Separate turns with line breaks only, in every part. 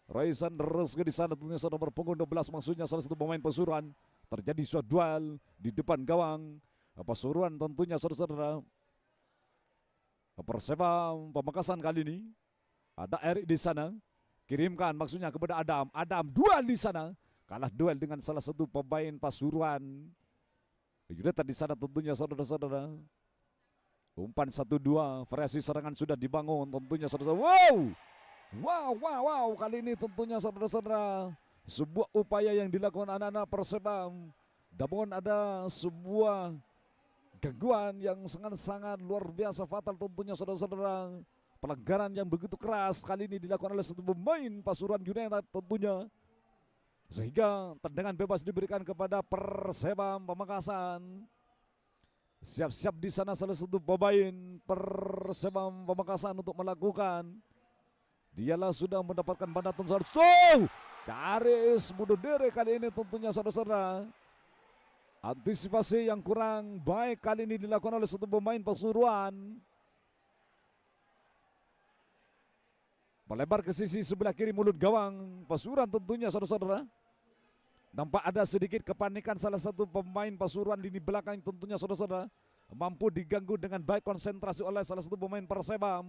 Raisan Reski di sana tentunya saudara nomor punggung 12 maksudnya salah satu pemain Pasuruan. Terjadi suatu duel di depan gawang Pasuruan tentunya saudara-saudara. Perseba Pamekasan kali ini ada Erik di sana, kirimkan maksudnya kepada Adam. Adam duel di sana, kalah duel dengan salah satu pemain Pasuruan. Yudeta di sana tentunya saudara-saudara. Umpan 1-2, variasi serangan sudah dibangun tentunya saudara-saudara. Wow, kali ini tentunya saudara-saudara sebuah upaya yang dilakukan anak-anak Perseba. Namun ada sebuah gangguan yang sangat-sangat luar biasa fatal tentunya saudara-saudara. Pelanggaran yang begitu keras kali ini dilakukan oleh satu pemain Pasuruan United tentunya. Sehingga tendangan bebas diberikan kepada Perseba Pamekasan. Siap-siap di sana salah satu pemain Perseba Pamekasan untuk melakukan. Dialah sudah mendapatkan bantuan garis bunuh diri kali ini tentunya saudara-saudara. Antisipasi yang kurang baik kali ini dilakukan oleh satu pemain Pasuruan. Melebar ke sisi sebelah kiri mulut gawang Pasuruan tentunya saudara-saudara. Nampak ada sedikit kepanikan salah satu pemain Pasuruan di belakang tentunya saudara-saudara. Mampu diganggu dengan baik konsentrasi oleh salah satu pemain Perseba.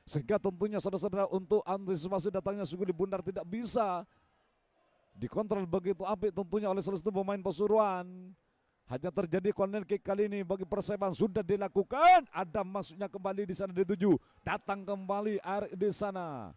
Sehingga tentunya saudara-saudara untuk antisipasi datangnya Suguli Bundar tidak bisa dikontrol begitu apik tentunya oleh salah satu pemain Pasuruan. Hanya terjadi corner kick kali ini bagi Perseba sudah dilakukan. Adam maksudnya kembali di sana dituju. Datang kembali Arik di sana.